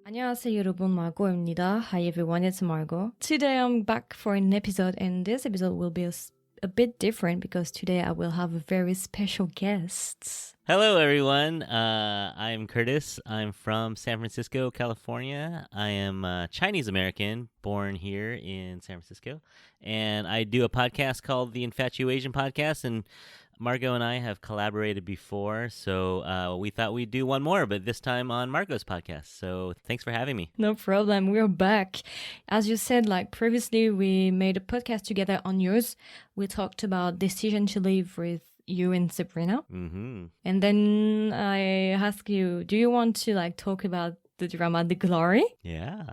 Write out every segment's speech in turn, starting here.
안녕하세요 여러분, Margot입니다. Hi everyone, it's Margot. Today I'm back for an episode and this episode will be a bit different because today I will have a very special guest. Hello, everyone. I'm Curtis. I'm from San Francisco, California. I am Chinese American, born here in San Francisco, and I do a podcast called the InfatuAsian Podcast. And Margot and I have collaborated before, so we thought we'd do one more, but this time on Margot's podcast. So thanks for having me. No problem, we're back. As you said, like previously, we made a podcast together on yours. We talked about Decision to Live with you and Sabrina. Mm-hmm. And then I asked you, do you want to talk about the drama The Glory? Yeah.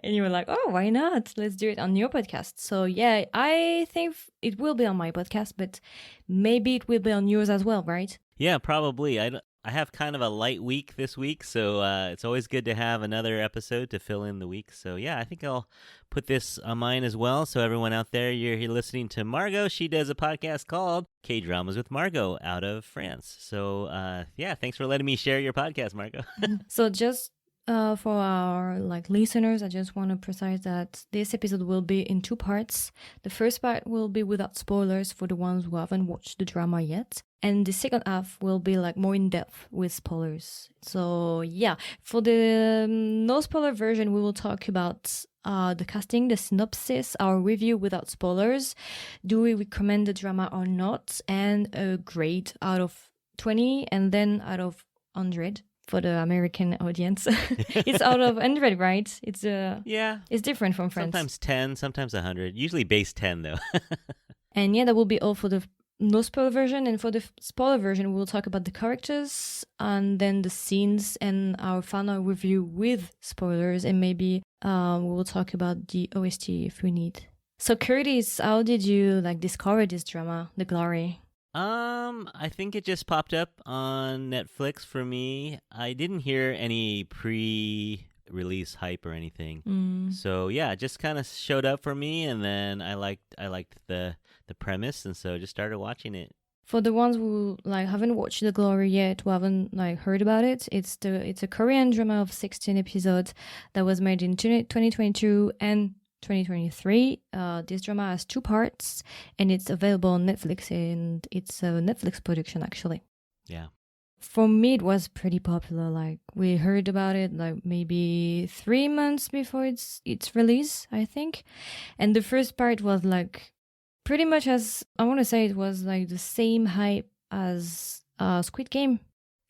And you were like, oh, why not? Let's do it on your podcast. So yeah, I think it will be on my podcast, but maybe it will be on yours as well, right? Yeah, probably. I have kind of a light week this week, so it's always good to have another episode to fill in the week. So yeah, I think I'll put this on mine as well. So everyone out there, you're here listening to Margot. She does a podcast called K-Dramas with Margot out of France. So yeah, thanks for letting me share your podcast, Margot. So just for our listeners, I just want to precise that this episode will be in two parts. The first part will be without spoilers for the ones who haven't watched the drama yet. And the second half will be more in depth with spoilers. So yeah, for the no spoiler version, we will talk about the casting, the synopsis, our review without spoilers. Do we recommend the drama or not? And a grade out of 20 and then out of 100. For the American audience. It's out of 100, right? It's yeah. It's different from France. Sometimes 10, sometimes 100. Usually base 10, though. And yeah, that will be all for the no spoiler version. And for the spoiler version, we will talk about the characters and then the scenes and our final review with spoilers. And maybe we will talk about the OST if we need. So Curtis, how did you discover this drama, The Glory? I think it just popped up on Netflix for me. I didn't hear any pre-release hype or anything. So yeah, it just kind of showed up for me, and then I liked the premise, and so just started watching it. For the ones who haven't watched The Glory yet, who haven't heard about it, it's a Korean drama of 16 episodes that was made in 2022 and 2023. This drama has two parts and it's available on Netflix, and it's a Netflix production actually. Yeah. For me, it was pretty popular. We heard about it maybe 3 months before its release, I think. And the first part was pretty much as, I want to say it was the same hype as Squid Game.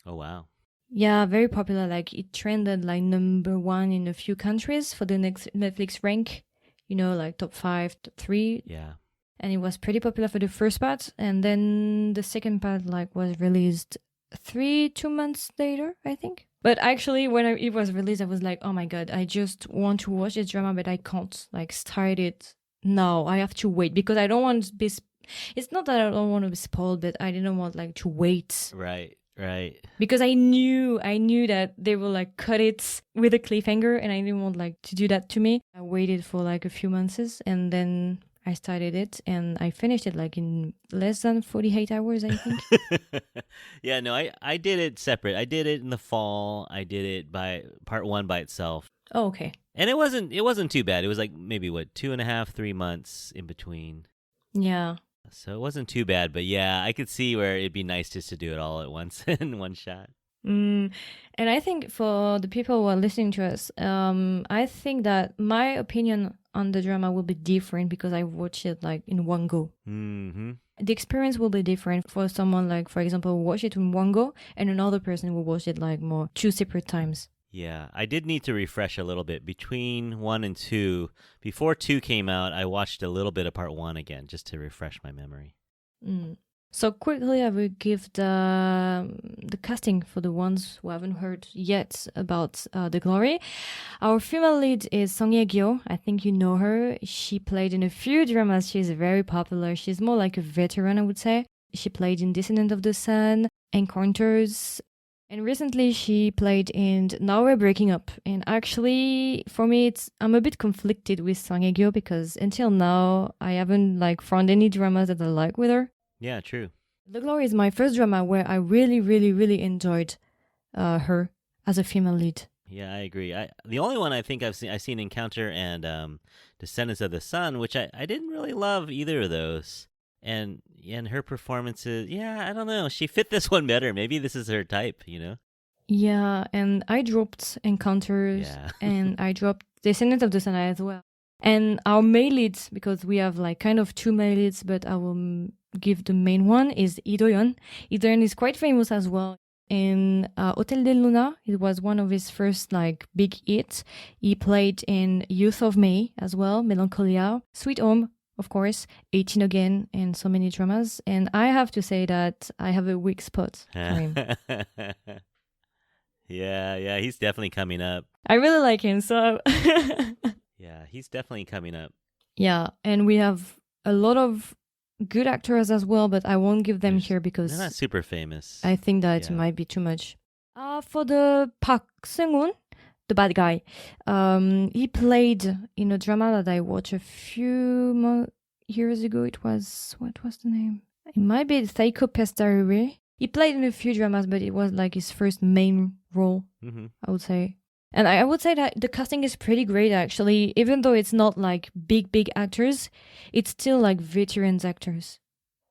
Oh, wow. Yeah, very popular. It trended number 1 in a few countries for the next Netflix rank. Top 5, top 3. Yeah. And it was pretty popular for the first part. And then the second part was released 2 months later, I think. But actually, when it was released, I was like, oh my God, I just want to watch this drama, but I can't start it now. I have to wait because I don't want to be... It's not that I don't want to be spoiled, but I didn't want to wait. Right. Because I knew that they will cut it with a cliffhanger, and I didn't want to do that to me. I waited for a few months, and then I started it, and I finished it in less than 48 hours, I think. Yeah, no, I did it separate. I did it in the fall. I did it by part 1 by itself. Oh, okay. And it wasn't too bad. It was maybe 2.5, 3 months in between. Yeah. So it wasn't too bad, but yeah, I could see where it'd be nice just to do it all at once in one shot. And I think for the people who are listening to us, I think that my opinion on the drama will be different because I watched it in one go. Mm-hmm. The experience will be different for someone for example, who watched it in one go, and another person will watch it more 2 separate times. Yeah, I did need to refresh a little bit between 1 and 2. Before 2 came out, I watched a little bit of part 1 again just to refresh my memory. So quickly, I will give the casting for the ones who haven't heard yet about The Glory. Our female lead is Song Ye-kyo. I think you know her. She played in a few dramas. She's very popular. She's more like a veteran, I would say. She played in Descendant of the Sun, Encounters, and recently she played in Now We're Breaking Up. And actually, for me, I'm a bit conflicted with Song Ye-kyo because until now, I haven't found any dramas that I like with her. Yeah, true. The Glory is my first drama where I really, really, really enjoyed her as a female lead. Yeah, I agree. The only one I think I've seen Encounter and Descendants of the Sun, which I didn't really love either of those. And her performances, yeah, I don't know. She fit this one better. Maybe this is her type, you know? Yeah, and I dropped Encounters Yeah. and I dropped Descendants of the Sun as well. And our male leads, because we have like kind of two male leads, but I will give the main one, is Idoyeon. Idoyeon is quite famous as well. In Hotel de Luna, it was one of his first like big hits. He played in Youth of May as well, Melancholia, Sweet Home, of course, 18 Again, and so many dramas. And I have to say that I have a weak spot for him. Yeah, he's definitely coming up. I really like him, so... Yeah, he's definitely coming up. Yeah, and we have a lot of good actors as well, but I won't give them here because they're not super famous. I think that it might be too much. For the Park Seung-hoon, the bad guy, he played in a drama that I watched a few years ago. It was, what was the name? It might be Seiko Pestarure. He played in a few dramas, but it was like his first main role, I would say. And I would say that the casting is pretty great, actually. Even though it's not like big actors, it's still like veterans actors.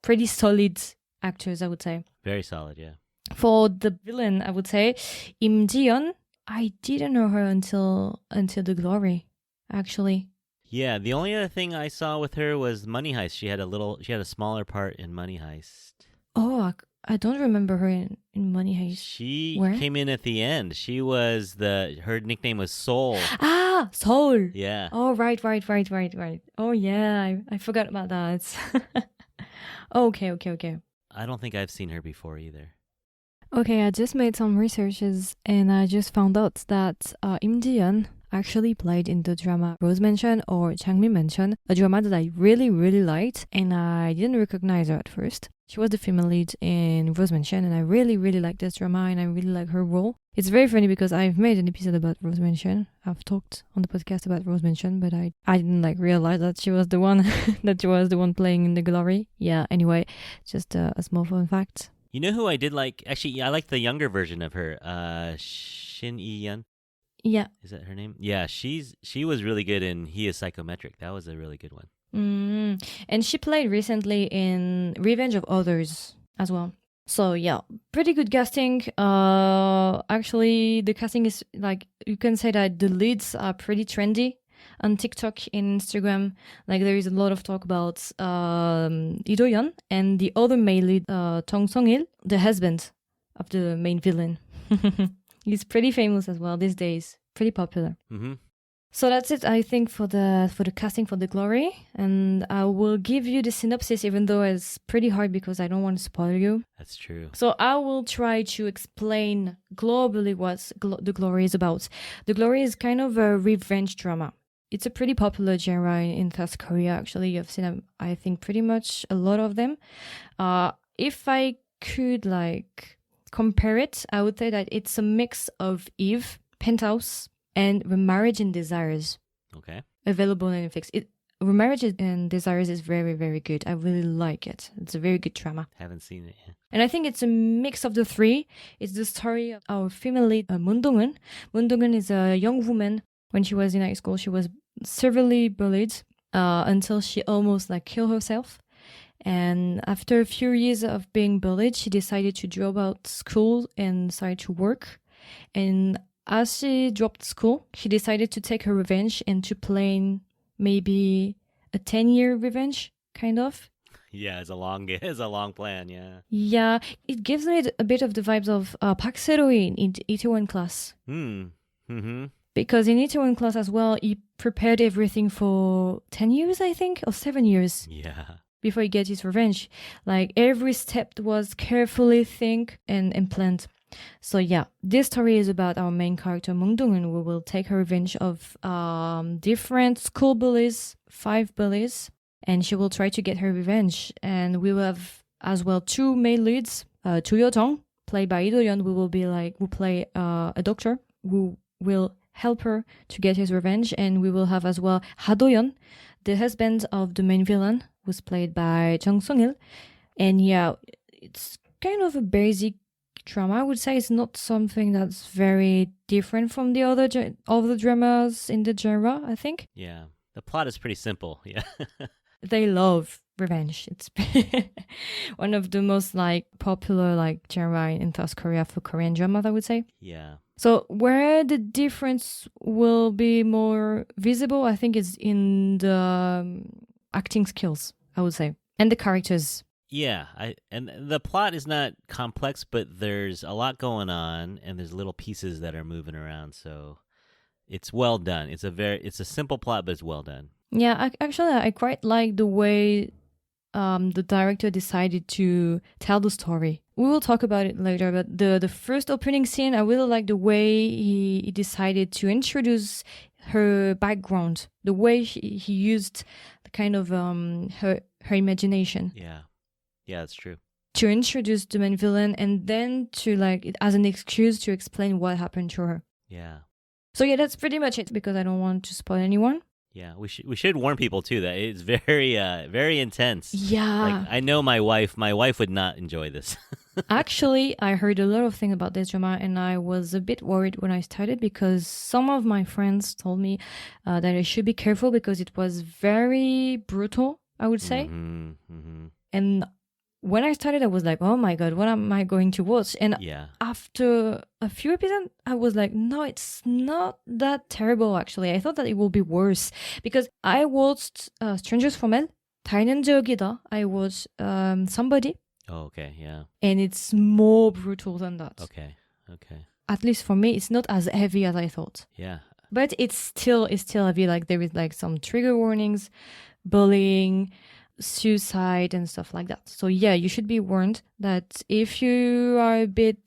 Pretty solid actors, I would say. Very solid, yeah. For the villain, I would say, Im Ji-yeon, I didn't know her until The Glory, actually. Yeah, the only other thing I saw with her was Money Heist. She had a smaller part in Money Heist. Oh, I don't remember her in Money Heist. She came in at the end. She was her nickname was Soul. Ah, Soul. Yeah. Oh, right. Oh, yeah, I forgot about that. Okay. I don't think I've seen her before either. Okay, I just made some researches and I just found out that Im Ji-yeon actually played in the drama Rose Mansion or Changmin Mansion, a drama that I really liked, and I didn't recognize her at first. She was the female lead in Rose Mansion, and I really liked this drama, and I really like her role. It's very funny because I've made an episode about Rose Mansion. I've talked on the podcast about Rose Mansion, but I didn't realize that she was the one playing in The Glory. Yeah, anyway, just a small fun fact. You know who I did like? Actually, I liked the younger version of her, Shin Yi-yeon. Yeah. Is that her name? Yeah, she was really good in He is Psychometric. That was a really good one. And she played recently in Revenge of Others as well. So yeah, pretty good casting. Actually, the casting is you can say that the leads are pretty trendy on TikTok and Instagram. There is a lot of talk about Idoyeon and the other male lead, Jung Sung-il, the husband of the main villain. He's pretty famous as well these days. Pretty popular. Mm-hmm. So that's it, I think, for the casting for The Glory. And I will give you the synopsis, even though it's pretty hard because I don't want to spoil you. That's true. So I will try to explain globally what The Glory is about. The Glory is kind of a revenge drama. It's a pretty popular genre in South Korea, actually. You've seen, I think, pretty much a lot of them. If I could, compare it, I would say that it's a mix of Eve, Penthouse, and Remarriage and Desires. Okay. Available on Netflix. Remarriage and Desires is very, very good. I really like it. It's a very good drama. Haven't seen it yet. And I think it's a mix of the three. It's the story of our female lead, Moon Dong-eun. Moon Dong-eun is a young woman. When she was in high school, she was severely bullied until she almost killed herself. And after a few years of being bullied, she decided to drop out school and started to work. And as she dropped school, she decided to take her revenge and to plan maybe a 10-year revenge, kind of. Yeah, it's a long plan, yeah. Yeah, it gives me a bit of the vibes of Park Se-ro in Itaewon Class. Mm-hmm. Because in Itaewon Class as well, he prepared everything for 10 years, I think, or 7 years. Yeah. Before he gets his revenge. Every step was carefully think and planned. So yeah, this story is about our main character, Moon Dong-eun, who will take her revenge of different school bullies, 5 bullies, and she will try to get her revenge. And we will have as well 2 male leads, Cho Yo-jong, played by Ido-yeon, who play a doctor who will help her to get his revenge. And we will have as well Ha Do-yeon, the husband of the main villain, who's played by Jung Sung-il. And yeah, it's kind of a basic drama. I would say it's not something that's very different from the other dramas in the genre, I think. Yeah. The plot is pretty simple. Yeah. They love revenge. It's one of the most like popular like genre in South Korea for Korean dramas, I would say. Yeah. So where the difference will be more visible, I think, is in the acting skills, I would say, and the characters. Yeah, and the plot is not complex, but there's a lot going on, and there's little pieces that are moving around. So it's well done. It's a simple plot, but it's well done. Yeah, actually, I quite like the way the director decided to tell the story. We will talk about it later, but the first opening scene, I really like the way he decided to introduce her background, the way he used the kind of her imagination. Yeah, that's true. To introduce the main villain and then to like as an excuse to explain what happened to her. Yeah. So yeah, that's pretty much it because I don't want to spoil anyone. Yeah, we should warn people too that it's very very intense. Yeah. Like I know my wife would not enjoy this. Actually, I heard a lot of things about this drama and I was a bit worried when I started because some of my friends told me that I should be careful because it was very brutal, I would say. And when I started, I was like, oh my God, what am I going to watch? And after a few episodes, I was like, no, it's not that terrible, actually. I thought that it will be worse because I watched Strangers from Hell, Thailand. I watched Somebody. Oh, okay, yeah. And it's more brutal than that. Okay. At least for me, it's not as heavy as I thought. Yeah. But it's still heavy. Like there is like some trigger warnings, bullying, suicide and stuff like that. So yeah, you should be warned that if you are a bit,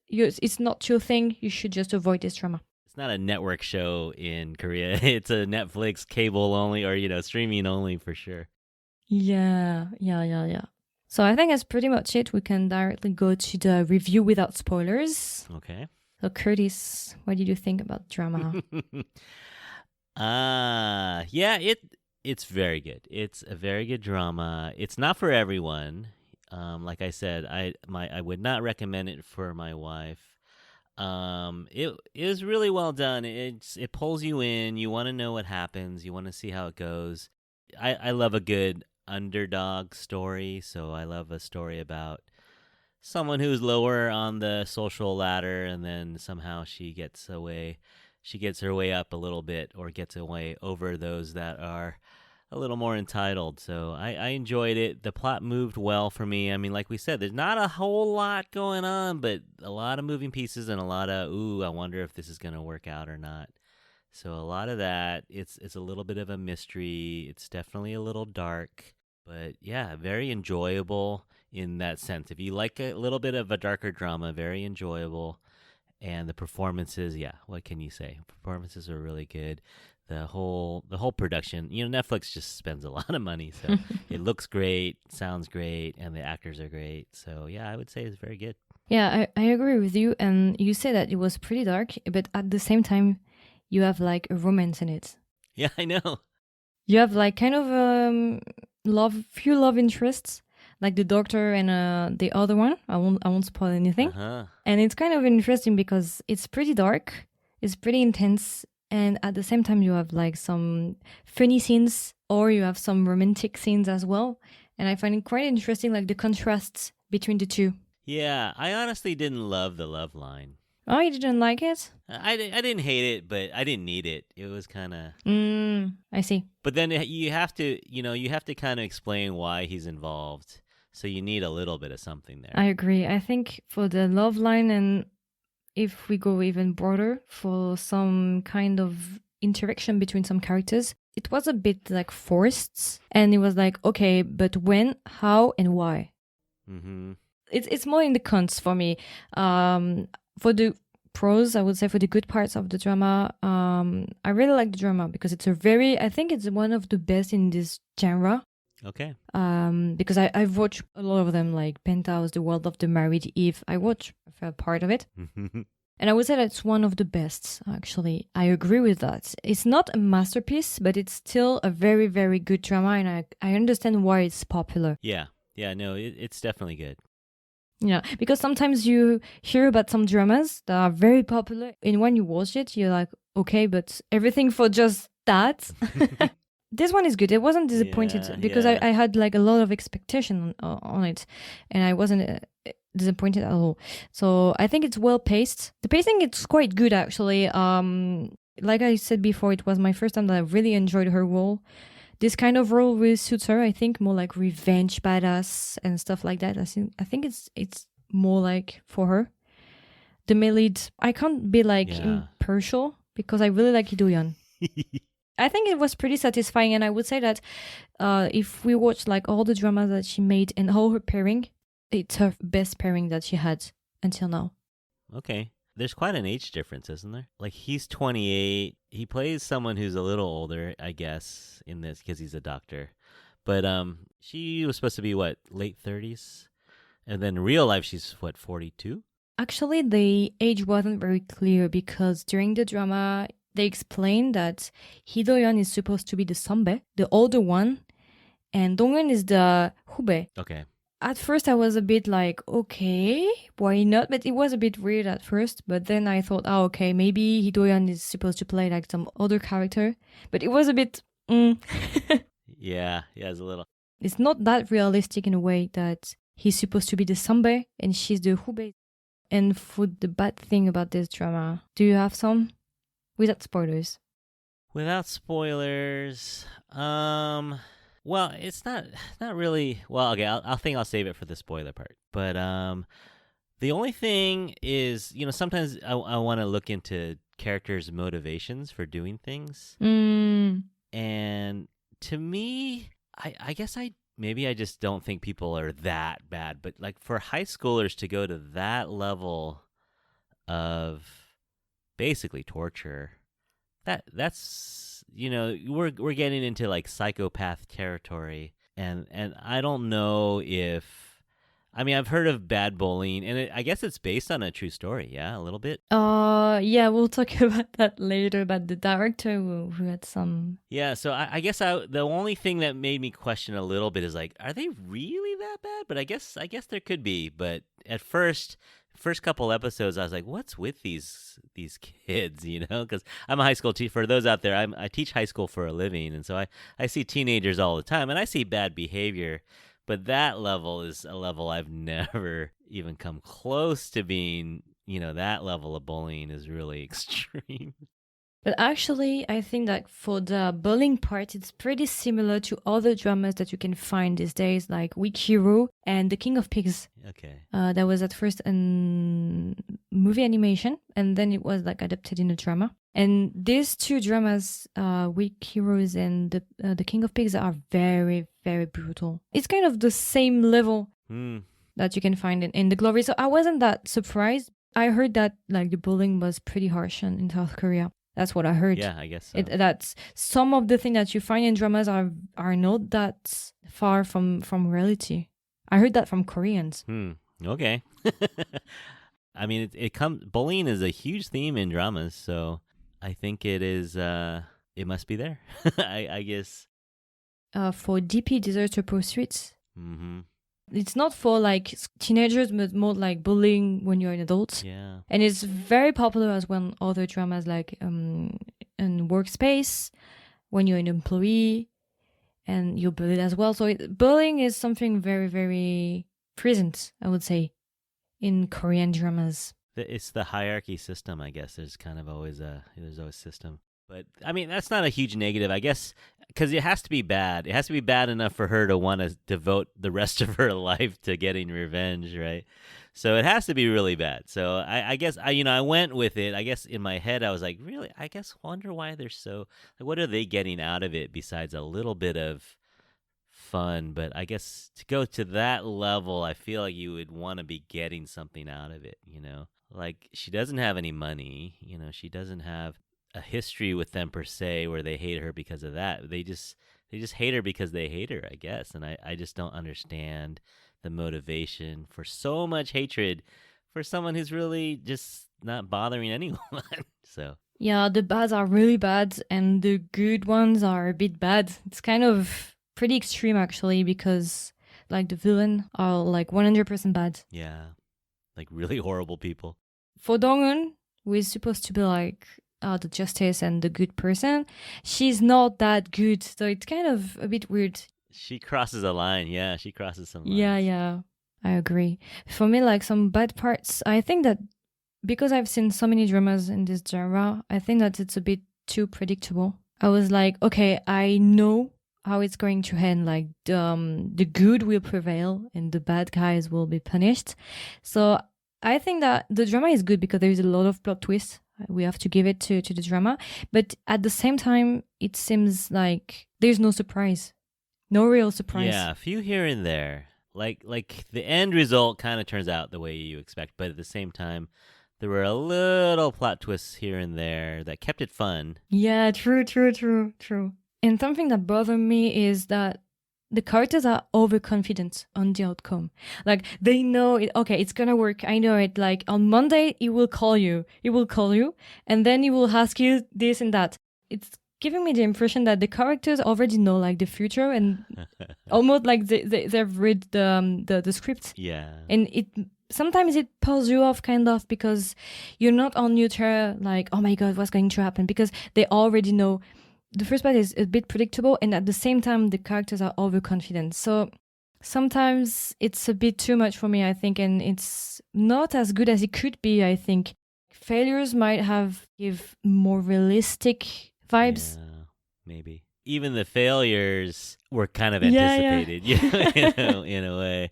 it's not your thing, you should just avoid this drama. It's not a network show in Korea. It's a Netflix cable only or, streaming only for sure. Yeah. So I think that's pretty much it. We can directly go to the review without spoilers. Okay. So Curtis, what did you think about drama? It's very good. It's a very good drama. It's not for everyone. Like I said, I would not recommend it for my wife. It is really well done. It pulls you in. You want to know what happens. You want to see how it goes. I love a good underdog story. So I love a story about someone who's lower on the social ladder, and then somehow she gets her way up a little bit, or gets away over those that are a little more entitled. So I enjoyed it. The plot moved well for me. I mean, like we said, there's not a whole lot going on, but a lot of moving pieces and a lot of, I wonder if this is going to work out or not. So a lot of that, it's a little bit of a mystery. It's definitely a little dark, but yeah, very enjoyable in that sense. If you like a little bit of a darker drama, very enjoyable. And the performances, what can you say? Performances are really good. The whole production, Netflix just spends a lot of money, so it looks great, sounds great, and the actors are great. So I would say it's very good. Yeah, I agree with you. And you say that it was pretty dark, but at the same time, you have like a romance in it. Yeah, I know. You have like kind of few love interests, like the doctor and the other one. I won't spoil anything. And it's kind of interesting because it's pretty dark, it's pretty intense, and at the same time you have like some funny scenes or you have some romantic scenes as well. And I find it quite interesting, like the contrasts between the two. Yeah, I honestly didn't love the love line. Oh, you didn't like it? I didn't hate it, but I didn't need it. It was kind of... I see. But then you have to kind of explain why he's involved. So you need a little bit of something there. I agree. I think for the love line, and if we go even broader, for some kind of interaction between some characters, it was a bit like forced. And it was like, okay, but when, how, and why? Mm-hmm. It's more in the cons for me. For the pros, I would say for the good parts of the drama, I really like the drama because I think it's one of the best in this genre. Okay. Because I've watched a lot of them, like Penthouse, The World of the Married Eve. I watched a part of it. And I would say that's one of the best, actually. I agree with that. It's not a masterpiece, but it's still a very, very good drama. And I understand why it's popular. Yeah. No, it's definitely good. Yeah, because sometimes you hear about some dramas that are very popular, and when you watch it, you're like, okay, but everything for just that. This one is good. I wasn't disappointed because yeah. I had like a lot of expectation on it, and I wasn't disappointed at all. So I think it's well paced. The pacing it's quite good actually. Like I said before, it was my first time that I really enjoyed her role. This kind of role really suits her. I think more like revenge badass and stuff like that. I think it's more like for her. The male lead, I can't be like impartial because I really like Hidoyan. I think it was pretty satisfying, and I would say that if we watch like all the dramas that she made and all her pairing, it's her best pairing that she had until now. Okay. There's quite an age difference, isn't there? Like he's 28. He plays someone who's a little older, I guess, in this because he's a doctor. But she was supposed to be what, late 30s? And then in real life she's what, 42? Actually, the age wasn't very clear because during the drama they explained that Hidoyan is supposed to be the Sanbe, the older one, and Donghyun is the Hube. Okay. At first, I was a bit like, okay, why not? But it was a bit weird at first. But then I thought, oh, okay, maybe Hidoyan is supposed to play like some other character. But it was a bit, Yeah, it's a little. It's not that realistic in a way that he's supposed to be the Sanbe and she's the Hube. And for the bad thing about this drama, do you have some? Without spoilers. Without spoilers, well, it's not really. Well, okay, I'll save it for the spoiler part. But the only thing is, sometimes I want to look into characters' motivations for doing things. And to me, I guess maybe I just don't think people are that bad. But like for high schoolers to go to that level of basically torture, that's we're getting into like psychopath territory, and I don't know if I've heard of bad bullying, and I guess it's based on a true story, a little bit. Yeah, we'll talk about that later. But the director who had some. Yeah, so I guess the only thing that made me question a little bit is like, are they really that bad? But I guess there could be. But at first couple episodes, I was like, what's with these kids, because I'm a high school teacher. For those out there, I teach high school for a living, and so I see teenagers all the time, and I see bad behavior, but that level is a level I've never even come close to being. That level of bullying is really extreme. But actually, I think that for the bullying part, it's pretty similar to other dramas that you can find these days, like Weak Hero and The King of Pigs. Okay. That was at first a movie animation, and then it was like adapted in a drama. And these two dramas, Weak Heroes and the King of Pigs, are very, very brutal. It's kind of the same level that you can find in The Glory. So I wasn't that surprised. I heard that like the bullying was pretty harsh in South Korea. That's what I heard. Yeah, I guess so. That's some of the things that you find in dramas are not that far from reality. I heard that from Koreans. Okay. Bullying is a huge theme in dramas, so I think it is. It must be there. I guess. For DP Disaster Pursuits. Mm-hmm. It's not for like teenagers, but more like bullying when you're an adult. Yeah. And it's very popular as well in other dramas like in Workspace, when you're an employee and you're bullied as well. So bullying is something very, very present, I would say, in Korean dramas. It's the hierarchy system, I guess. There's kind of always there's always system. But, that's not a huge negative, I guess, because it has to be bad. It has to be bad enough for her to want to devote the rest of her life to getting revenge, right? So it has to be really bad. So I guess, I went with it. I guess in my head, I was like, really? I guess wonder why they're so, like, what are they getting out of it besides a little bit of fun? But I guess to go to that level, I feel like you would want to be getting something out of it, Like, she doesn't have any money, she doesn't have a history with them per se where they hate her because of that. They just hate her because they hate her, I guess. And I just don't understand the motivation for so much hatred for someone who's really just not bothering anyone. So yeah, the bads are really bad and the good ones are a bit bad. It's kind of pretty extreme actually, because like the villain are like 100% bad. Yeah, like really horrible people. For Dong-eun, who is supposed to be like the justice and the good person, she's not that good. So it's kind of a bit weird. She crosses a line. Yeah, she crosses some lines. Yeah, I agree. For me, like some bad parts, I think that because I've seen so many dramas in this genre, I think that it's a bit too predictable. I was like, okay, I know how it's going to end. Like the good will prevail and the bad guys will be punished. So I think that the drama is good because there is a lot of plot twists. We have to give it to the drama. But at the same time, it seems like there's no surprise. No real surprise. Yeah, a few here and there. Like the end result kind of turns out the way you expect, but at the same time, there were a little plot twists here and there that kept it fun. Yeah, true. And something that bothered me is that the characters are overconfident on the outcome. Like they know it, okay, it's gonna work. I know it. Like on Monday, he will call you. And then he will ask you this and that. It's giving me the impression that the characters already know like the future and almost like they've read the script. Yeah. And sometimes it pulls you off kind of because you're not on neutral like, oh my God, what's going to happen? Because they already know. The first part is a bit predictable and at the same time the characters are overconfident. So sometimes it's a bit too much for me, I think, and it's not as good as it could be, I think. Failures might give more realistic vibes. Yeah, maybe. Even the failures were kind of anticipated, in a way.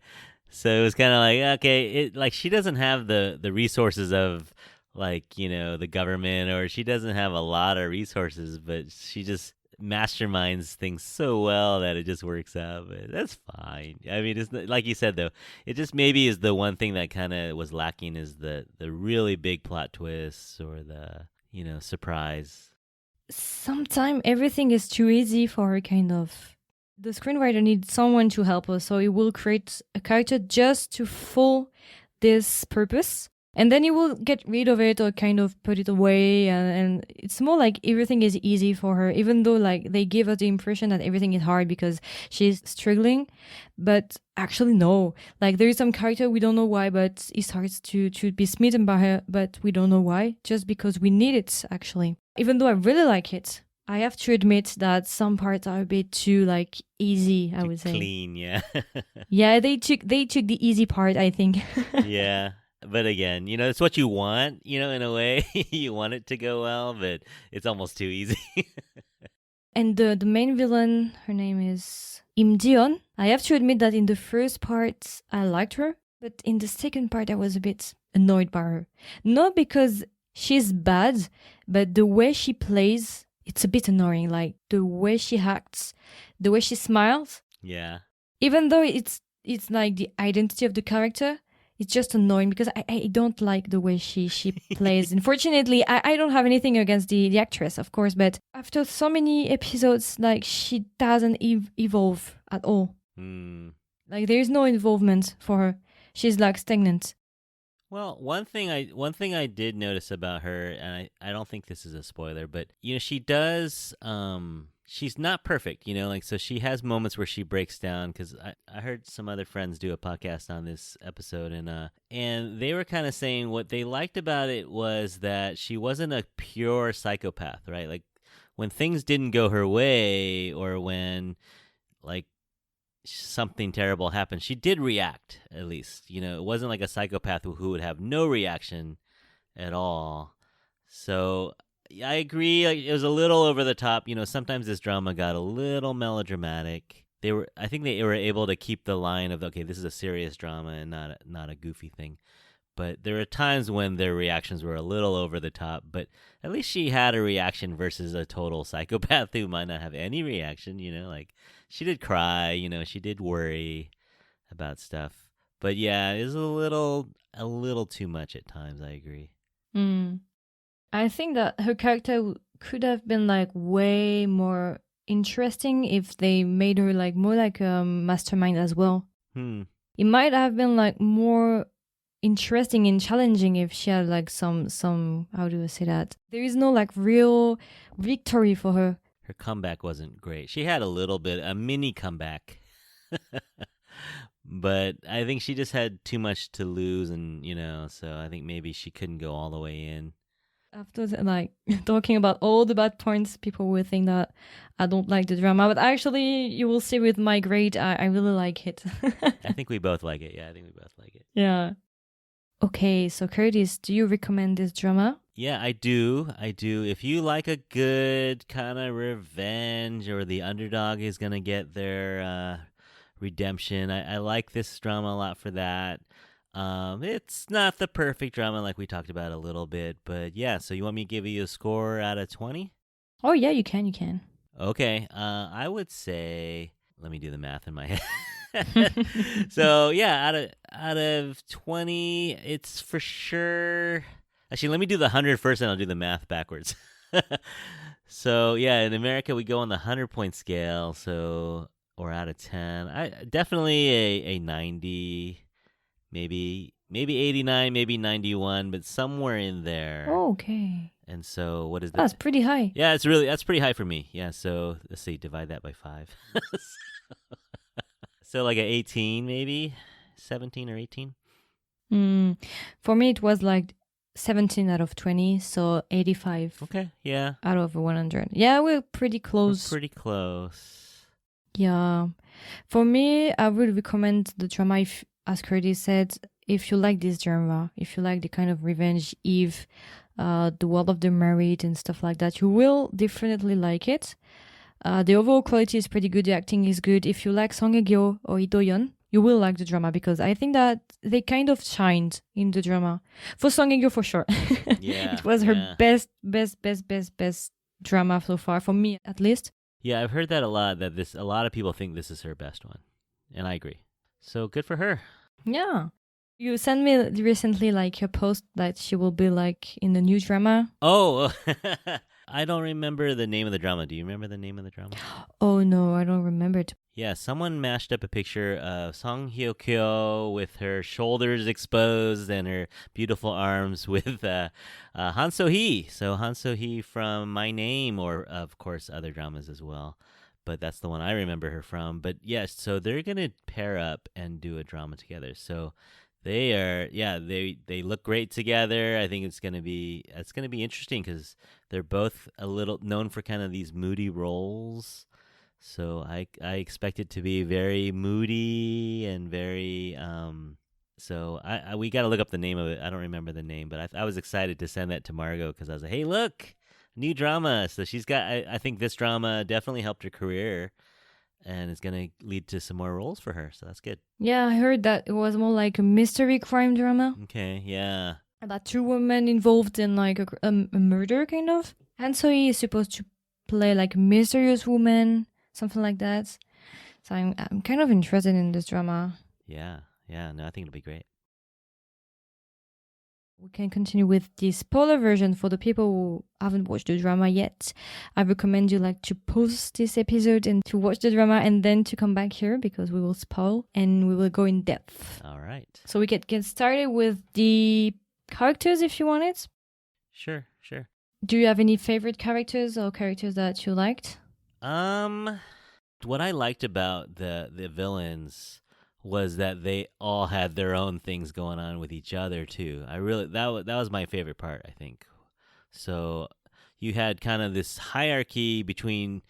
So it was kind of like, okay, like she doesn't have the resources of like, the government, or she doesn't have a lot of resources, but she just masterminds things so well that it just works out. But that's fine. I mean, it's not, like you said, though, it just maybe is the one thing that kind of was lacking is the really big plot twists or the, surprise. Sometimes everything is too easy for her, kind of. The screenwriter needs someone to help us, so he will create a character just to fulfill this purpose. And then he will get rid of it or kind of put it away. And it's more like everything is easy for her, even though like they give us the impression that everything is hard because she's struggling. But actually, no. Like there is some character, we don't know why, but he starts to be smitten by her, but we don't know why, just because we need it, actually. Even though I really like it, I have to admit that some parts are a bit too like easy, I would say. Clean, yeah. Yeah, they took the easy part, I think. Yeah. But again, it's what you want, in a way. You want it to go well, but it's almost too easy. And the main villain, her name is Im Dion. I have to admit that in the first part, I liked her. But in the second part, I was a bit annoyed by her. Not because she's bad, but the way she plays, it's a bit annoying. Like the way she acts, the way she smiles. Yeah. Even though it's like the identity of the character, it's just annoying because I don't like the way she plays. Unfortunately, I don't have anything against the actress, of course, but after so many episodes, like she doesn't evolve at all. Like there is no involvement for her. She's like stagnant. Well, one thing I did notice about her, and I don't think this is a spoiler, but she does she's not perfect, like, so she has moments where she breaks down, because I heard some other friends do a podcast on this episode, and they were kind of saying what they liked about it was that she wasn't a pure psychopath, right? Like when things didn't go her way or when like something terrible happened, she did react, at least. It wasn't like a psychopath who would have no reaction at all. So I agree, like, it was a little over the top. Sometimes this drama got a little melodramatic. I think they were able to keep the line of, okay, this is a serious drama and not a goofy thing. But there were times when their reactions were a little over the top, but at least she had a reaction versus a total psychopath who might not have any reaction, like she did cry, she did worry about stuff. But yeah, it was a little too much at times, I agree. I think that her character could have been like way more interesting if they made her like more like a mastermind as well. It might have been like more interesting and challenging if she had like some how do I say that? There is no like real victory for her. Her comeback wasn't great. She had a mini comeback. But I think she just had too much to lose, and so I think maybe she couldn't go all the way in. After talking about all the bad points, people will think that I don't like the drama, but actually, you will see with my grade, I really like it. I think we both like it. Yeah, I think we both like it. Yeah. Okay, so Curtis, do you recommend this drama? Yeah, I do. I do. If you like a good kind of revenge, or the underdog is going to get their redemption, I like this drama a lot for that. It's not the perfect drama like we talked about a little bit, but yeah, so you want me to give you a score out of 20? Oh, yeah, you can. Okay, I would say, let me do the math in my head. So yeah, out of 20, it's for sure. Actually, let me do the 100 first, and I'll do the math backwards. So yeah, in America we go on the 100-point scale. So, or out of 10, I definitely a 90, maybe 89, maybe 91, but somewhere in there. Oh, okay. And so what is that? That's pretty high. Yeah, that's pretty high for me. Yeah, so let's see, divide that by 5. So like an 18, maybe 17 or 18. For me, it was like 17 out of 20, so 85. Okay, yeah. Out of 100. Yeah, we're pretty close. We're pretty close. Yeah. For me, I would recommend the drama, if, as Curtis said, if you like this genre, if you like the kind of revenge, Eve, the world of the married and stuff like that, you will definitely like it. The overall quality is pretty good. The acting is good. If you like Song Hye-kyo or Lee Do-yeon, you will like the drama, because I think that they kind of shined in the drama. For Song Hye-kyo, for sure. Yeah. It was her best drama so far, for me at least. Yeah, I've heard that a lot, that a lot of people think this is her best one. And I agree. So good for her. Yeah. You sent me recently her post that she will be in the new drama. Oh, I don't remember the name of the drama. Do you remember the name of the drama? Oh no, I don't remember it. Yeah, someone mashed up a picture of Song Hye-kyo with her shoulders exposed and her beautiful arms with Han So-hee. So Han So-hee from My Name, or of course other dramas as well. But that's the one I remember her from. But yes, so they're going to pair up and do a drama together. So they look great together. I think it's gonna be interesting, because they're both a little known for kind of these moody roles. So I expect it to be very moody and very So we got to look up the name of it. I don't remember the name, but I was excited to send that to Margot, because I was like, hey, look, new drama. So she's got. I think this drama definitely helped her career, and it's going to lead to some more roles for her. So that's good. Yeah, I heard that it was more like a mystery crime drama. Okay, yeah. About 2 women involved in a murder, kind of. And so he is supposed to play a mysterious woman, something like that. So I'm kind of interested in this drama. Yeah. No, I think it'll be great. We can continue with the spoiler version for the people who haven't watched the drama yet. I recommend you to pause this episode and to watch the drama, and then to come back here, because we will spoil and we will go in depth. All right. So we can get started with the characters if you want it. Sure. Do you have any favorite characters or characters that you liked? What I liked about the villains was that they all had their own things going on with each other too. That was my favorite part, I think. So you had kind of this hierarchy between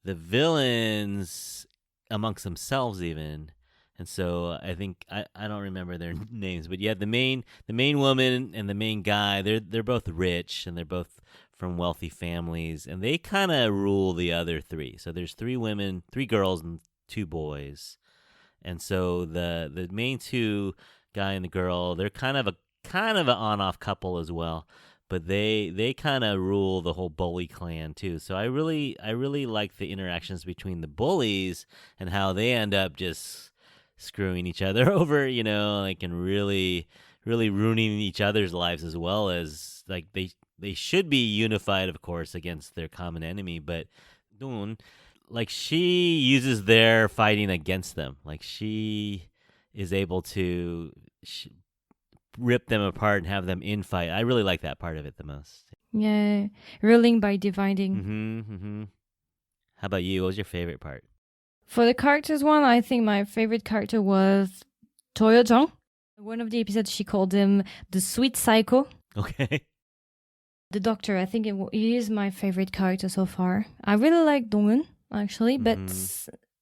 the villains amongst themselves even. And so I think I don't remember their names, but you had the main woman and the main guy. They're both rich, and they're both from wealthy families, and they kind of rule the other 3. So there's 3 women, 3 girls, and 2 boys. And so the main 2, guy and the girl, they're kind of an on-off couple as well, but they kind of rule the whole bully clan too. So I really like the interactions between the bullies and how they end up just screwing each other over, and really ruining each other's lives, as well as they should be unified, of course, against their common enemy, but Doon, she uses their fighting against them. She is able to rip them apart and have them infight. I really like that part of it the most. Yeah, ruling by dividing. Mm-hmm. How about you? What was your favorite part? For the characters one, I think my favorite character was Toyo Jung. One of the episodes, she called him the sweet psycho. Okay. The doctor, I think he is my favorite character so far. I really like Dong-eun, actually, but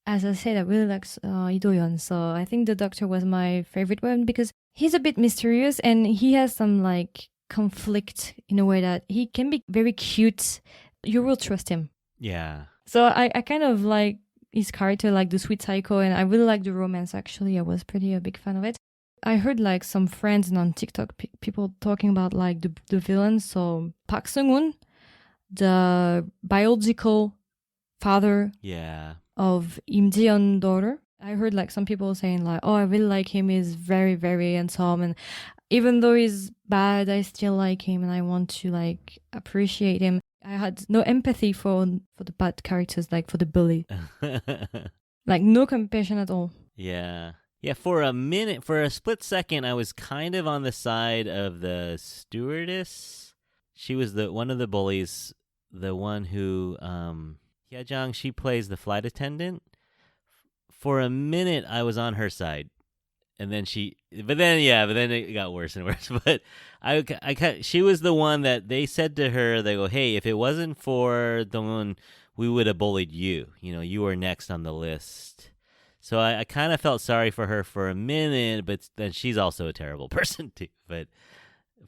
as I said, I really like Lee Do-yeon. So I think the doctor was my favorite one because he's a bit mysterious and he has some like conflict in a way that he can be very cute. You will trust him. Yeah. So I kind of like his character, like the sweet psycho, and I really like the romance, actually. I was pretty a big fan of it. I heard like some friends and on TikTok people talking about like the villains. So Park Seung-won, the biological father of Im Ji-yeon's daughter. I heard like some people saying like, oh, I really like him. He's very, very handsome. And even though he's bad, I still like him and I want to like appreciate him. I had no empathy for the bad characters, like for the bully. Like no compassion at all. Yeah. Yeah, for a split second, I was kind of on the side of the stewardess. She was one of the bullies, the one who, Hyejang, she plays the flight attendant. For a minute, I was on her side. And then but then it got worse and worse. But she was the one that they said to her, they go, hey, if it wasn't for Dong-eun, we would have bullied you. You know, you were next on the list. So I kind of felt sorry for her for a minute, but then she's also a terrible person too. But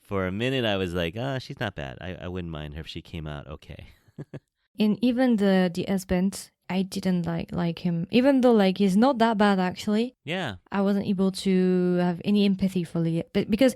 for a minute, I was like, she's not bad. I wouldn't mind her if she came out okay. And even the husband, I didn't like him. Even though like he's not that bad actually. Yeah. I wasn't able to have any empathy for Lee. But because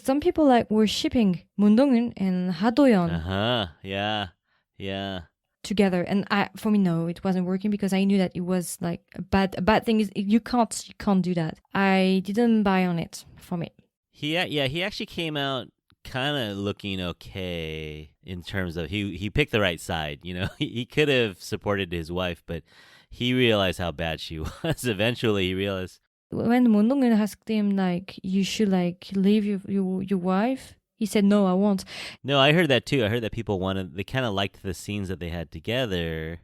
some people like were shipping Moon Dong-eun and Ha Do-yeon. Yeah. Together, and for me, no, it wasn't working because I knew that it was like a bad thing. Is you can't do that. I didn't buy on it for me. He actually came out kind of looking okay in terms of he picked the right side. You know, he could have supported his wife, but he realized how bad she was. Eventually, he realized when Moon Dong-eun asked him like, you should like leave your wife. He said, no, I won't. No, I heard that too. I heard that people they kind of liked the scenes that they had together,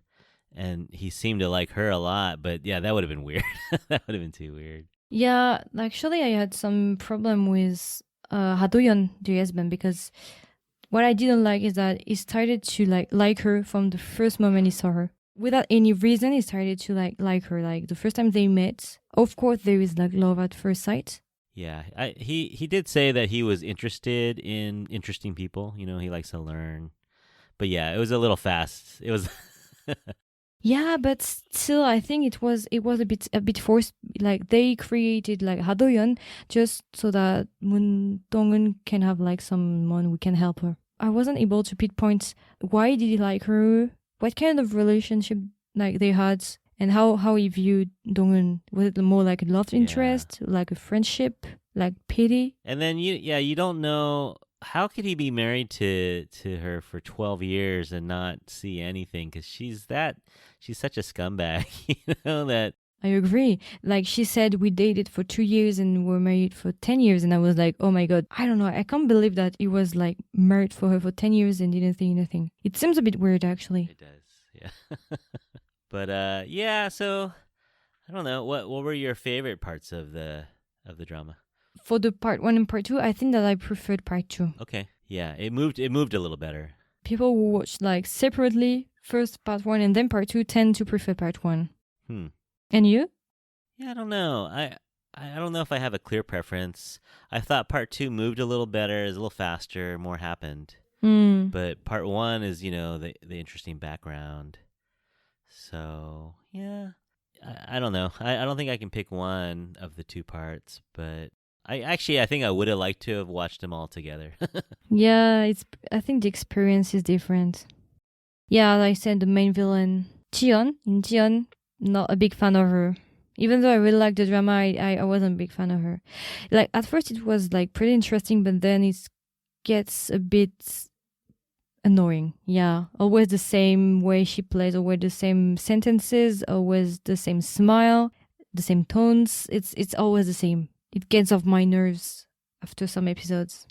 and he seemed to like her a lot. But yeah, that would have been weird. That would have been too weird. Yeah, actually, I had some problem with Ha Do-yeon, the husband, because what I didn't like is that he started to like her from the first moment he saw her. Without any reason, he started to like her. Like the first time they met, of course, there is like love at first sight. Yeah, he did say that he was interested in interesting people. You know, he likes to learn. But yeah, it was a little fast. It was. Yeah, but still, I think it was a bit forced. Like they created like Ha Do-yeon just so that Moon Dong-eun can have like someone who can help her. I wasn't able to pinpoint why did he like her, what kind of relationship like they had. And how he viewed Dong-eun. Was it more like a love interest, like a friendship, like pity? And then you don't know, how could he be married to her for 12 years and not see anything? Because she's such a scumbag, you know that. I agree. Like she said, we dated for 2 years and were married for 10 years. And I was like, oh my God, I don't know. I can't believe that he was like married for her for 10 years and didn't think anything. It seems a bit weird, actually. It does, yeah. But so I don't know. What were your favorite parts of the drama? For the part 1 and part 2, I think that I preferred part 2. Okay, yeah, it moved a little better. People who watch like separately, first part 1 and then part 2, tend to prefer part 1. And you? Yeah, I don't know. I don't know if I have a clear preference. I thought part 2 moved a little better, is a little faster, more happened. But part 1 is, you know, the interesting background. So, yeah, I don't know. I don't think I can pick one of the 2 parts, but I think I would have liked to have watched them all together. Yeah, I think the experience is different. Yeah, like I said, the main villain, Ji-yeon, not a big fan of her. Even though I really liked the drama, I wasn't a big fan of her. Like, at first it was like pretty interesting, but then it gets a bit annoying. Yeah, always the same way she plays, always the same sentences, always the same smile, the same tones. It's always the same. It gets off my nerves after some episodes.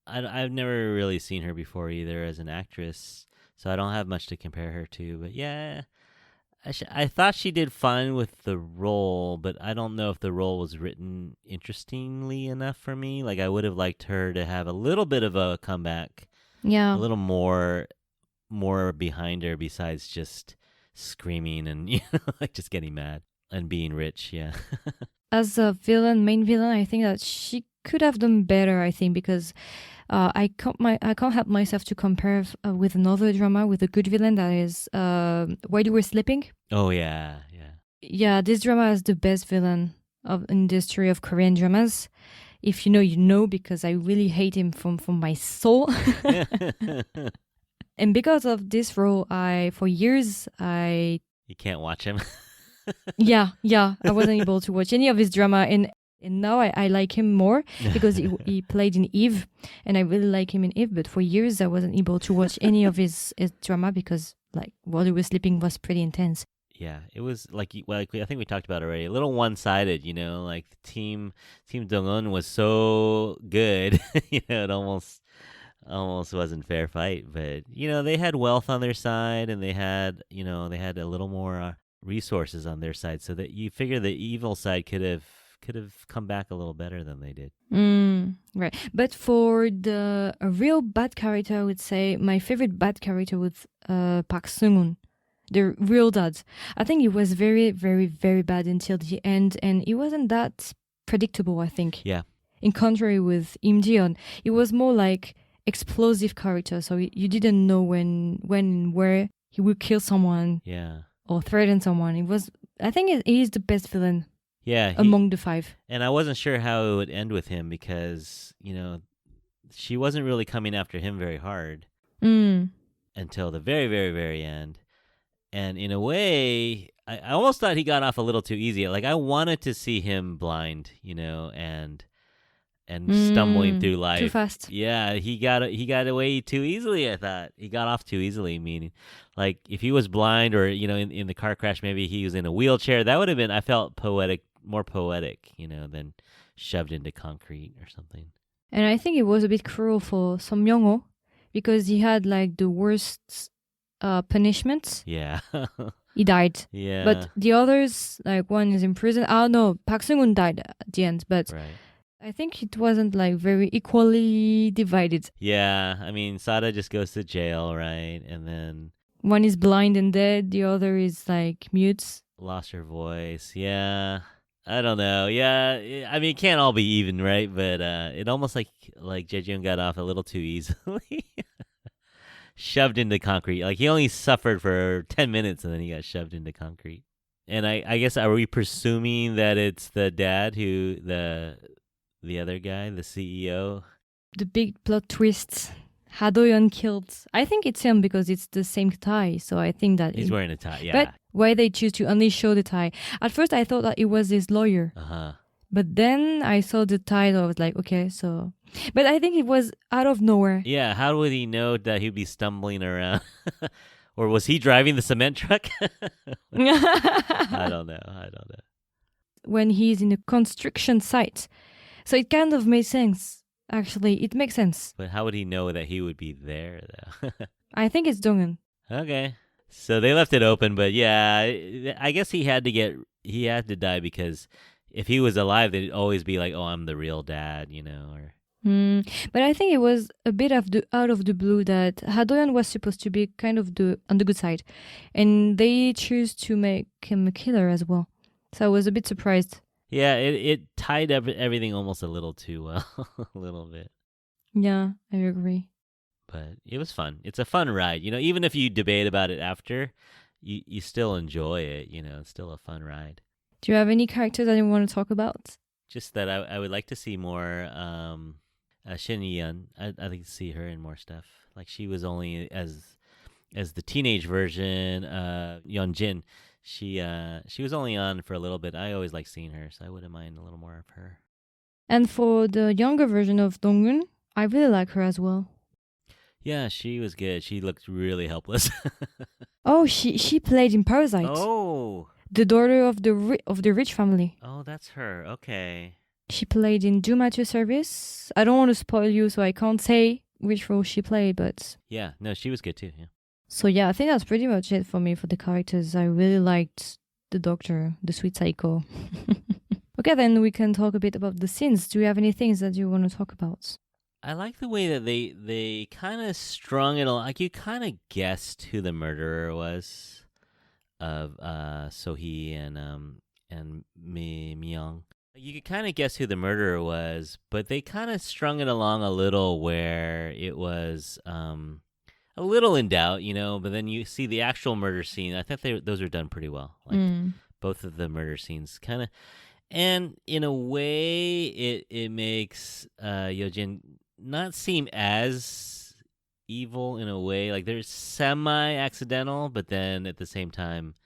I've never really seen her before either as an actress, so I don't have much to compare her to. But yeah, I thought she did fine with the role, but I don't know if the role was written interestingly enough for me. Like, I would have liked her to have a little bit of a comeback, a Yeah. little more behind her besides just screaming and like just getting mad and being rich. Yeah. As a main villain, I think that she could have done better. I think because I can't help myself to compare with another drama with a good villain that is While You Were Sleeping. Oh yeah, yeah. Yeah, this drama is the best villain of industry of Korean dramas. If you know, you know, because I really hate him from my soul. And because of this role, for years You can't watch him. yeah, I wasn't able to watch any of his drama, and now I like him more because he played in Eve, and I really like him in Eve. But for years, I wasn't able to watch any of his drama because, like, While You Were Sleeping was pretty intense. Yeah, it was like I think we talked about already. A little one-sided, like Team Dong-un was so good, it almost wasn't fair fight. But they had wealth on their side, and they had a little more resources on their side, so that you figure the evil side could have come back a little better than they did. Right. But for a real bad character, I would say my favorite bad character was Park Sung-un, the real dad. I think he was very, very, very bad until the end, and he wasn't that predictable, I think. Yeah. In contrary with Im Ji-yeon, he was more like explosive character, so you didn't know when and where he would kill someone. Yeah. Or threaten someone. I think he is the best villain. Yeah, among the five. And I wasn't sure how it would end with him because, she wasn't really coming after him very hard until the very, very, very end. And in a way, I almost thought he got off a little too easy. Like, I wanted to see him blind, and stumbling through life too fast. Yeah, he got away too easily. I thought he got off too easily. Meaning, like, if he was blind, or in the car crash, maybe he was in a wheelchair. That would have been, I felt, more poetic, than shoved into concrete or something. And I think it was a bit cruel for Song Myung-ho because he had like the worst punishments. Yeah. He died. Yeah. But the others, like, one is in prison. Oh no, Park Sung-un died at the end, but. Right. I think it wasn't like very equally divided. Yeah, I mean, Sada just goes to jail, right? And then one is blind and dead, the other is like mute. Lost her voice. Yeah. I don't know. Yeah, I mean, it can't all be even, right? But it almost like Jaejeon got off a little too easily. Shoved into concrete. Like, he only suffered for 10 minutes and then he got shoved into concrete. And I guess, are we presuming that it's the dad who the other guy, the CEO? The big plot twists. Ha-do-yeon killed. I think it's him because it's the same tie. So I think that he's wearing a tie. Yeah. But why they choose to only show the tie? At first, I thought that it was his lawyer. But then I saw the title. I was like, okay, so. But I think it was out of nowhere. Yeah. How would he know that he'd be stumbling around? Or was he driving the cement truck? I don't know. When he's in a construction site. So it kind of made sense. Actually, it makes sense. But how would he know that he would be there, though? I think it's Donghyun. Okay. So they left it open, but yeah, I guess he had to die because if he was alive, they'd always be like, oh, I'm the real dad, or... But I think it was a bit out of the blue that Ha-do-yeon was supposed to be kind of on the good side. And they choose to make him a killer as well. So I was a bit surprised. Yeah, it tied up everything almost a little too well, a little bit. Yeah, I agree. But it was fun. It's a fun ride. Even if you debate about it after, you still enjoy it. It's still a fun ride. Do you have any characters that you want to talk about? Just that I would like to see more Shin Yeon. I'd like to see her in more stuff. Like, she was only as the teenage version, Yeon Jin. She was only on for a little bit. I always like seeing her, so I wouldn't mind a little more of her. And for the younger version of Donghyun, I really like her as well. Yeah, she was good. She looked really helpless. Oh, she played in Parasite. Oh, the daughter of the rich family. Oh, that's her. Okay. She played in Do My Service. I don't want to spoil you, so I can't say which role she played, but yeah, no, she was good too. Yeah. So yeah, I think that's pretty much it for me for the characters. I really liked the doctor, the sweet psycho. Okay, then we can talk a bit about the scenes. Do you have any things that you want to talk about? I like the way that they kind of strung it along. Like you kind of guessed who the murderer was of Sohee and Mi Myung. You could kind of guess who the murderer was, but they kind of strung it along a little where it was a little in doubt, But then you see the actual murder scene. I thought those are done pretty well. Like both of the murder scenes, kind of, and in a way, it makes Yojin not seem as evil in a way. Like they're semi-accidental, but then at the same time,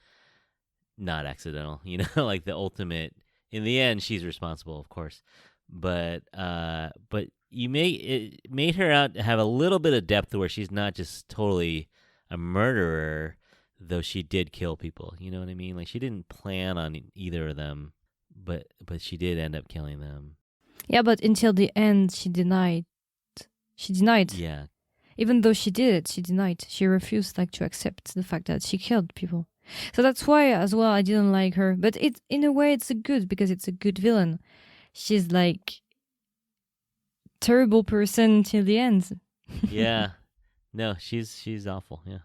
not accidental. Like the ultimate. In the end, she's responsible, of course, but it made her out to have a little bit of depth where she's not just totally a murderer, though she did kill people. You know what I mean? Like she didn't plan on either of them, but she did end up killing them. Yeah, but until the end, she denied. Yeah. Even though she did it, she denied. She refused to accept the fact that she killed people. So that's why as well I didn't like her. But in a way it's a good, because it's a good villain. She's like terrible person till the end. Yeah. No, she's awful. Yeah.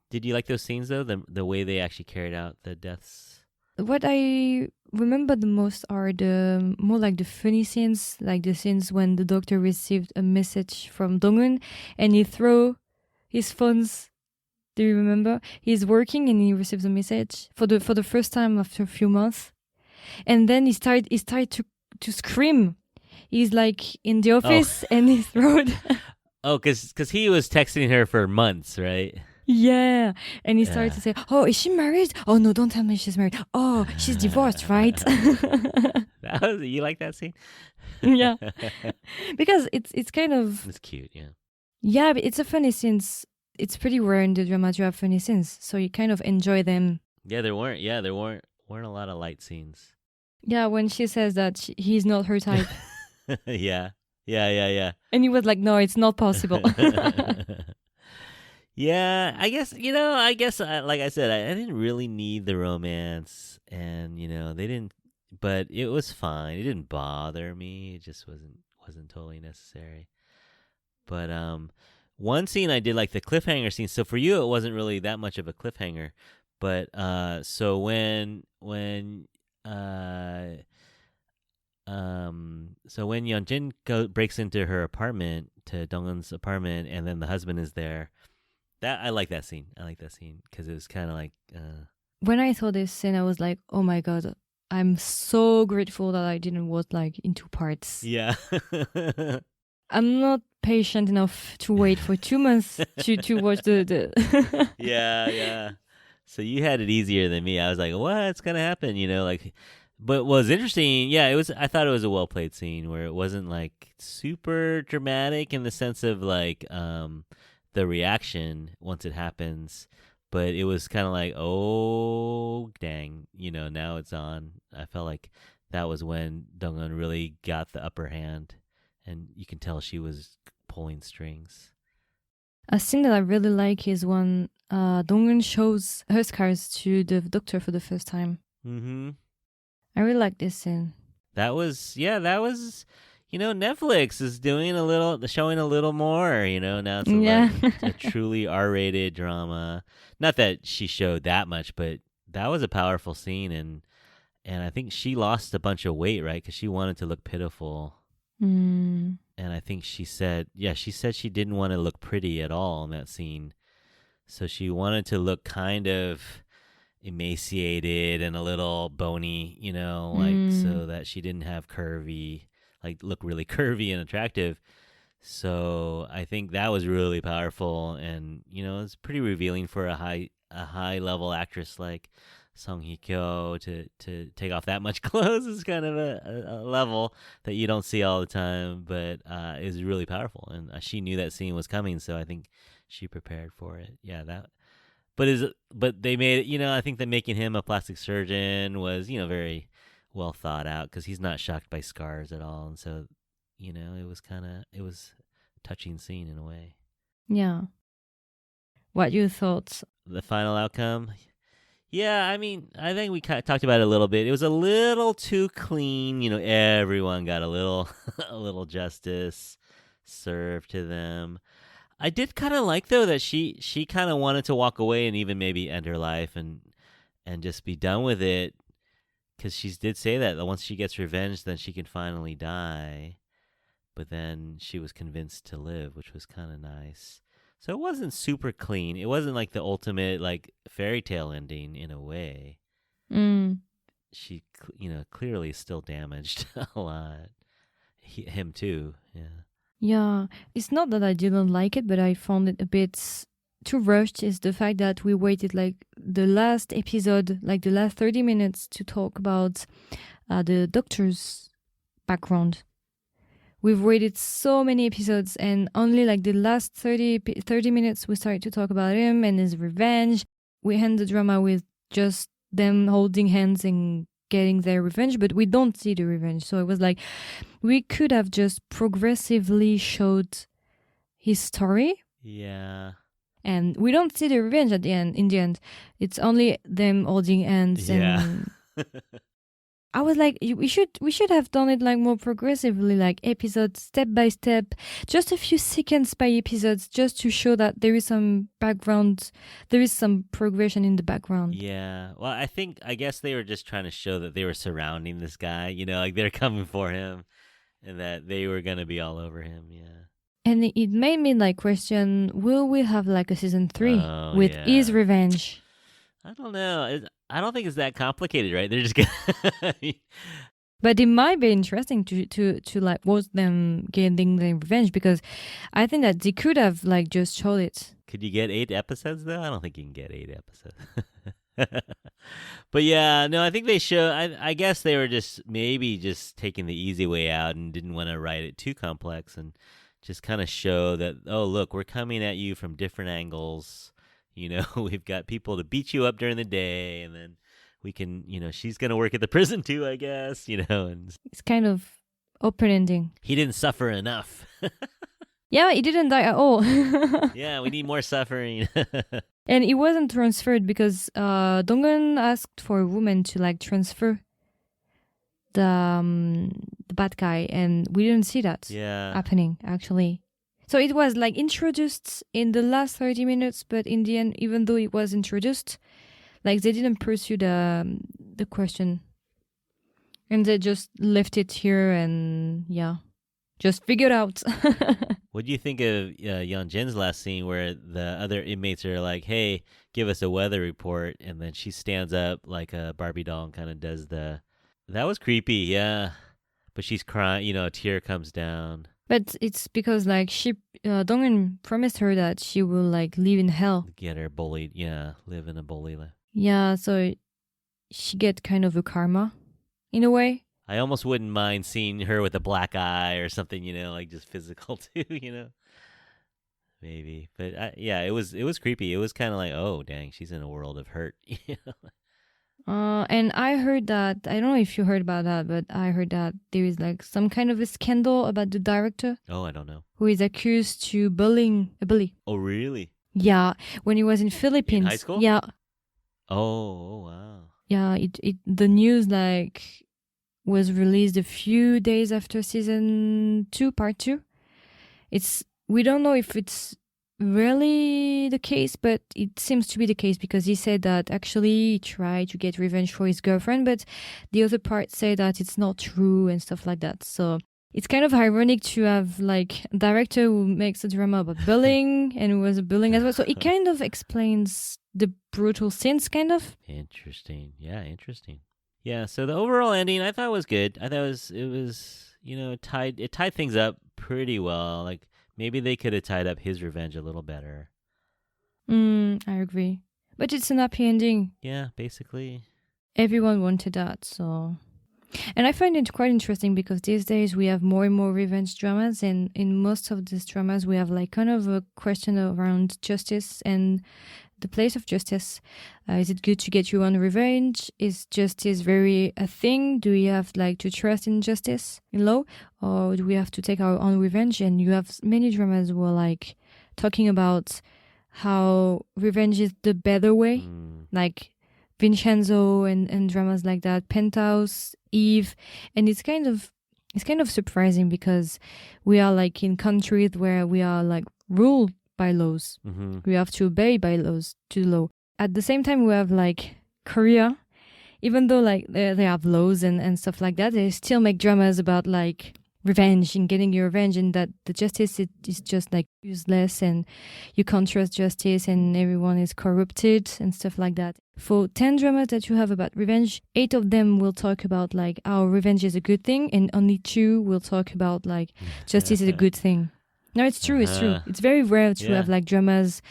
Did you like those scenes though? The way they actually carried out the deaths? What I remember the most are the more like the funny scenes, like the scenes when the doctor received a message from Dong-eun and he threw his phones. Do you remember? He's working and he receives a message for the first time after a few months, and then he started to scream. He's like in the office and he throws. Oh, because he was texting her for months, right? Yeah, and he started to say, "Oh, is she married? Oh no, don't tell me she's married. Oh, she's divorced, right?" You like that scene? Yeah, because it's kind of it's cute, yeah. Yeah, but it's a funny scene. It's pretty rare in the drama to have funny scenes, so you kind of enjoy them. Yeah, there weren't a lot of light scenes. Yeah, when she says that he's not her type. Yeah. And he was like, "No, it's not possible." Yeah, I guess like I said, I didn't really need the romance, and they didn't, but it was fine. It didn't bother me. It just wasn't totally necessary. But one scene I did like the cliffhanger scene. So for you, it wasn't really that much of a cliffhanger, but so when Yeonjin breaks into her apartment, to Dongwon's apartment, and then the husband is there. I like that scene. Because it was kind of like. When I saw this scene, I was like, "Oh my god, I'm so grateful that I didn't watch in 2 parts." Yeah. I'm not patient enough to wait for 2 months to watch the. Yeah. So you had it easier than me. I was like, "What's gonna happen?" But what was interesting, yeah, I thought it was a well played scene where it wasn't like super dramatic in the sense of the reaction once it happens, but it was kind of like, oh dang, now it's on. I felt like that was when Dongwon really got the upper hand, and you can tell she was pulling strings. A scene that I really like is when Dongwon shows her scars to the doctor for the first time. Mm-hmm. I really like this scene. That was Netflix is showing a little more, now it's a truly R-rated drama. Not that she showed that much, but that was a powerful scene, and I think she lost a bunch of weight, right? Because she wanted to look pitiful. Mm. And I think she said she didn't want to look pretty at all in that scene. So she wanted to look kind of emaciated and a little bony, so that she didn't have look really curvy and attractive. So I think that was really powerful, and it's pretty revealing for a high level actress like Song Hye-kyo to take off that much clothes is kind of a level that you don't see all the time, but is really powerful, and she knew that scene was coming, so I think she prepared for it. Yeah, that. But they made it. I think that making him a plastic surgeon was very well thought out, because he's not shocked by scars at all, and so it was a touching scene in a way. Yeah. What you thought? The final outcome? Yeah, I mean, I think we kind of talked about it a little bit. It was a little too clean. Everyone got a little, a little justice served to them. I did kind of like though that she kind of wanted to walk away and even maybe end her life and just be done with it, because she did say that once she gets revenge, then she can finally die. But then she was convinced to live, which was kind of nice. So it wasn't super clean. It wasn't like the ultimate like fairy tale ending in a way. Mm. She, clearly still damaged a lot. Him too. Yeah. Yeah. It's not that I didn't like it, but I found it a bit too rushed. Is the fact that we waited like the last episode, like the last 30 minutes to talk about the doctor's background. We've waited so many episodes, and only like the last 30 minutes we started to talk about him and his revenge. We end the drama with just them holding hands and getting their revenge, but we don't see the revenge. So it was like we could have just progressively showed his story. Yeah. And we don't see the revenge at the end. In the end, it's only them holding hands. Yeah. And I was like, we should have done it like more progressively, like episodes step by step, just a few seconds by episodes, just to show that there is some background, there is some progression in the background. Yeah. Well, I guess they were just trying to show that they were surrounding this guy, like they're coming for him and that they were going to be all over him. Yeah. And it made me like question, will we have like a season 3 with yeah. his revenge? I don't know. I don't think it's that complicated, right? They're just gonna. But it might be interesting to like watch them getting their revenge, because I think that they could have like just showed it. Could you get 8 episodes though? I don't think you can get 8 episodes. But yeah, no, I think they show. I guess they were maybe just taking the easy way out and didn't want to write it too complex and just kind of show that, oh, look, we're coming at you from different angles. We've got people to beat you up during the day, and then we can, she's going to work at the prison too, I guess, and It's kind of open ending. He didn't suffer enough. Yeah, he didn't die at all. Yeah, we need more suffering. And he wasn't transferred because Donggun asked for a woman to like transfer the bad guy, and we didn't see that happening actually. So it was like introduced in the last 30 minutes, but in the end, even though it was introduced, like they didn't pursue the question, and they just left it here and just figured out. What do you think of Yeon Jin's last scene where the other inmates are like, hey, give us a weather report, and then she stands up like a Barbie doll and kind of does that was creepy, yeah. But she's crying, a tear comes down. But it's because like Donghyun promised her that she will like live in hell. Get her bullied, live in a bully life. Yeah, so she get kind of a karma, in a way. I almost wouldn't mind seeing her with a black eye or something, like just physical too, maybe. But it was creepy. It was kind of like, oh dang, she's in a world of hurt. And I heard that, I don't know if you heard about that, but I heard that there is like some kind of a scandal about the director. Oh, I don't know. Who is accused to bullying a bully. Oh, really? Yeah, when he was in Philippines. In high school? Yeah. Oh, wow. Yeah, the news like was released a few days after season 2, part 2. We don't know if it's really the case, but it seems to be the case, because he said that actually he tried to get revenge for his girlfriend, but the other part say that it's not true and stuff like that. So it's kind of ironic to have like a director who makes a drama about bullying and who was a bullying as well. So it kind of explains the brutal scenes, kind of. Interesting. Yeah, interesting. Yeah, so the overall ending I thought was good. I thought it was it tied things up pretty well. Like maybe they could have tied up his revenge a little better. I agree. But it's an happy ending. Yeah, basically. Everyone wanted that, so. And I find it quite interesting because these days we have more and more revenge dramas, and in most of these dramas we have like kind of a question around justice and the place of justice. Is it good to get your own revenge? Is justice very a thing? Do we have like to trust in justice, in law? Or do we have to take our own revenge? And you have many dramas who are like talking about how revenge is the better way, like Vincenzo and dramas like that, Penthouse, Eve, and it's kind of surprising because we are like in countries where we are like ruled by laws. We have to obey by laws to law. At the same time, we have like Korea, even though like they have laws and stuff like that, they still make dramas about like revenge and getting your revenge, and that the justice is just like useless and you can't trust justice and everyone is corrupted and stuff like that. For 10 dramas that you have about revenge, 8 of them will talk about like how revenge is a good thing, and only 2 will talk about like justice is a good thing. No, it's true. It's true. It's very rare to have like dramas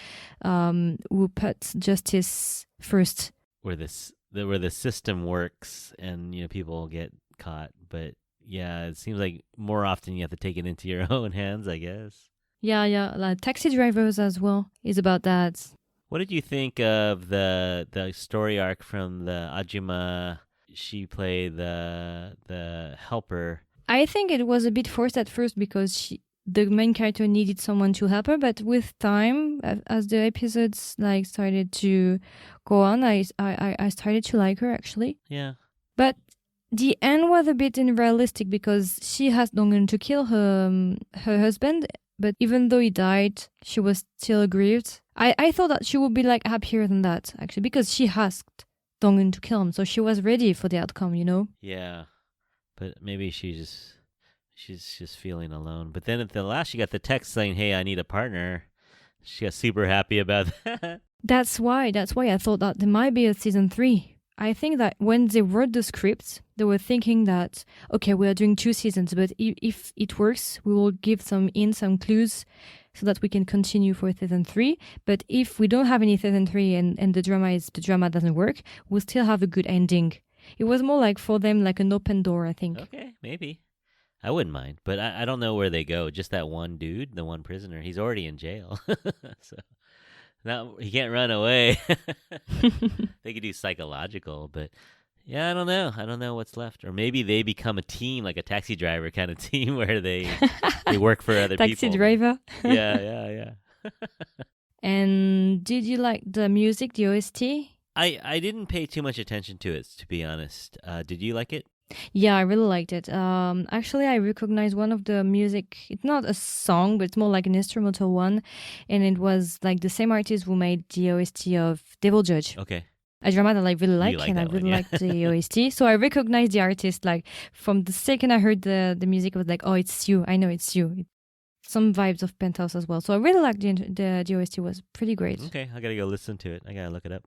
who put justice first, where the system works and people get caught. But yeah, it seems like more often you have to take it into your own hands, I guess. Yeah. Like Taxi Drivers as well is about that. What did you think of the story arc from the Ajima? She played the helper. I think it was a bit forced at first because the main character needed someone to help her, but with time, as the episodes like started to go on, I started to like her actually. Yeah. But the end was a bit unrealistic because she has Dong-eun to kill her husband, but even though he died, she was still grieved. I thought that she would be like happier than that actually, because she asked Dong-eun to kill him, so she was ready for the outcome, Yeah, but maybe she's just feeling alone. But then at the last, she got the text saying, "Hey, I need a partner." She got super happy about that. That's why I thought that there might be a season 3. I think that when they wrote the script, they were thinking that, okay, we are doing 2 seasons, but if it works, we will give some clues so that we can continue for season 3. But if we don't have any season 3 and the drama doesn't work, we'll still have a good ending. It was more like for them like an open door, I think. Okay, maybe. I wouldn't mind, but I don't know where they go. Just that one dude, the one prisoner, he's already in jail. So now he can't run away. They could do psychological, but yeah, I don't know. I don't know what's left. Or maybe they become a team, like a taxi driver kind of team where they work for other people. Taxi driver. Yeah. And did you like the music, the OST? I didn't pay too much attention to it, to be honest. Did you like it? Yeah, I really liked it. Actually, I recognized one of the music. It's not a song, but it's more like an instrumental one. And it was like the same artist who made the OST of Devil Judge. Okay. A drama that I really like, and I really yeah. liked the OST. So I recognized the artist. Like from the second I heard the music, I was like, oh, it's you. I know it's you. Some vibes of Penthouse as well. So I really liked the OST. Was pretty great. Okay, I gotta go listen to it. I gotta look it up.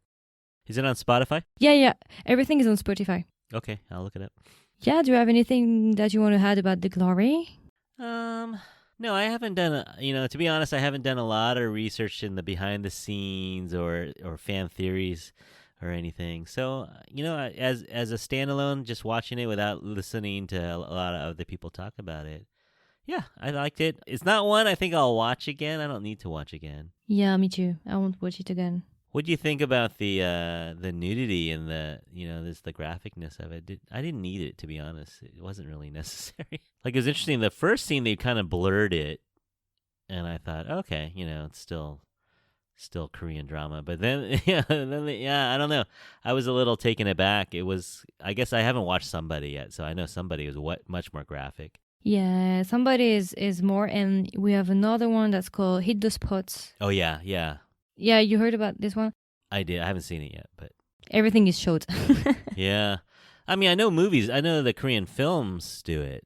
Is it on Spotify? Yeah. Everything is on Spotify. Okay, I'll look it up. Yeah, do you have anything that you want to add about The Glory? No, I haven't done to be honest, I haven't done a lot of research in the behind the scenes or fan theories or anything. So, as a standalone, just watching it without listening to a lot of other people talk about it. Yeah, I liked it. It's not one I think I'll watch again. I don't need to watch again. Yeah, me too. I won't watch it again. What do you think about the nudity and the graphicness of it? I didn't need it, to be honest. It wasn't really necessary. Like, it was interesting. The first scene, they kind of blurred it, and I thought, okay, it's still Korean drama. But then, I don't know. I was a little taken aback. It was, I guess I haven't watched Somebody yet, so I know Somebody was much more graphic. Yeah, Somebody is more, and we have another one that's called Hit the Spots. Oh, yeah. Yeah, you heard about this one? I did. I haven't seen it yet, but everything is showed. Yeah. I mean, I know the Korean films do it.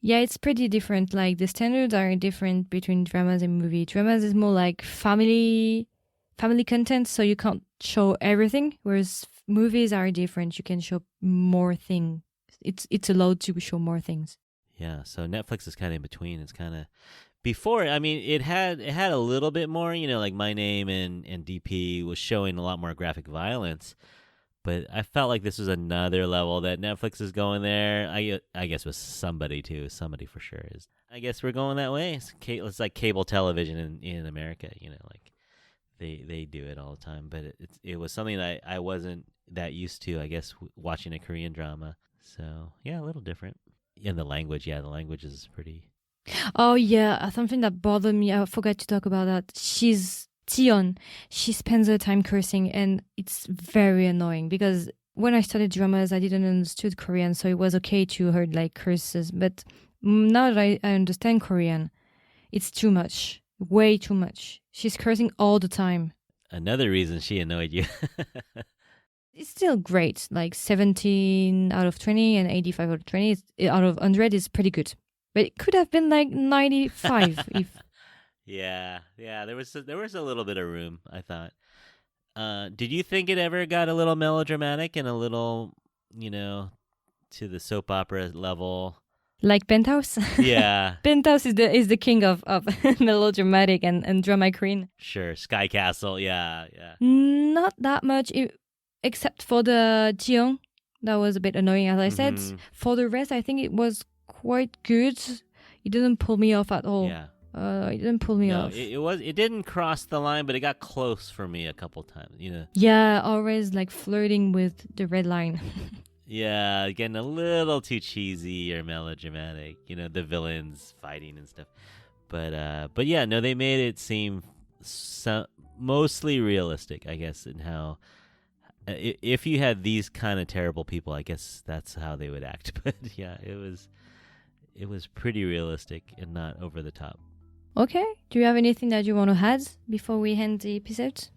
Yeah, it's pretty different. Like, the standards are different between dramas and movie. Dramas is more like family content, so you can't show everything, whereas movies are different. You can show more things. It's allowed to show more things. Yeah, so Netflix is kind of in between. It's kind of before. I mean, it had a little bit more. Like My Name and DP was showing a lot more graphic violence, but I felt like this was another level that Netflix is going there. I guess with Somebody too. Somebody for sure is. I guess we're going that way. It's like cable television in America. Like they do it all the time. But it was something that I wasn't that used to. I guess watching a Korean drama. So yeah, a little different. In the language, the language is pretty Oh yeah, something that bothered me. I forgot to talk about that. She's Tion. She spends her time cursing, and it's very annoying because when I studied dramas, I didn't understood Korean, so it was okay to hear like curses. But now that I understand Korean, it's too much, way too much. She's cursing all the time. Another reason she annoyed you. It's still great, like 17 out of 20 and 85 out of 20 out of 100 is pretty good. But it could have been like 95 if Yeah, there was a little bit of room, I thought. Did you think it ever got a little melodramatic and a little, to the soap opera level? like Penthouse. Yeah, Penthouse is the king of melodramatic and drama queen. sure. Sky Castle. Yeah, yeah. Not that much, except for the Jiyoung. That was a bit annoying, as I said. Mhm. For the rest, I think it was quite good. It didn't pull me off at all. Yeah. It didn't pull me No, off. it didn't cross the line, but it got close for me a couple times. Yeah, always like flirting with the red line. Yeah, getting a little too cheesy or melodramatic. The villains fighting and stuff. But yeah, no, they made it seem mostly realistic, I guess, in how if you had these kind of terrible people, I guess that's how they would act. But yeah, it was pretty realistic and not over the top. Okay. Do you have anything that you want to add before we end the episode?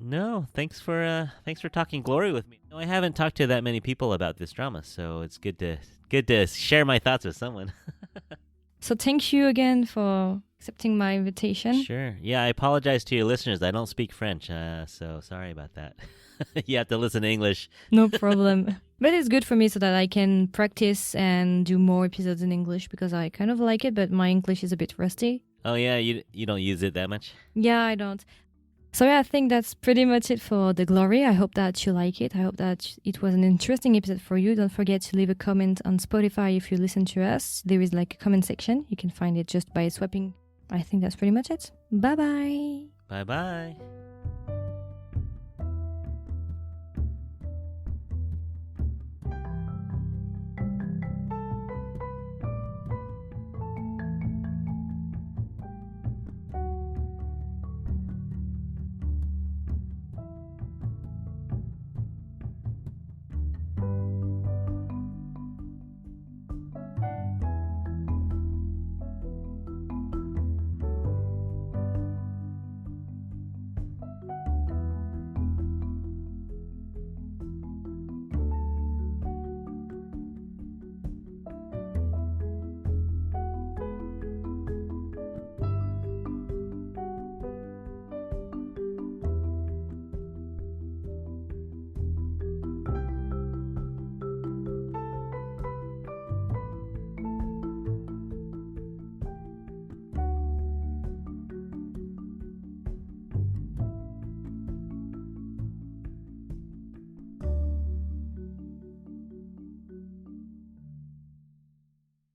No, thanks for talking Glory with me. No, I haven't talked to that many people about this drama, so it's good to share my thoughts with someone. So thank you again for accepting my invitation. Sure. Yeah, I apologize to your listeners. I don't speak French, so sorry about that. You have to listen to English. No problem. But it's good for me so that I can practice and do more episodes in English because I kind of like it, but my English is a bit rusty. Oh yeah, you don't use it that much? Yeah, I don't. So yeah, I think that's pretty much it for The Glory. I hope that you like it. I hope that it was an interesting episode for you. Don't forget to leave a comment on Spotify if you listen to us. There is like a comment section. You can find it just by swiping. I think that's pretty much it. Bye-bye. Bye-bye.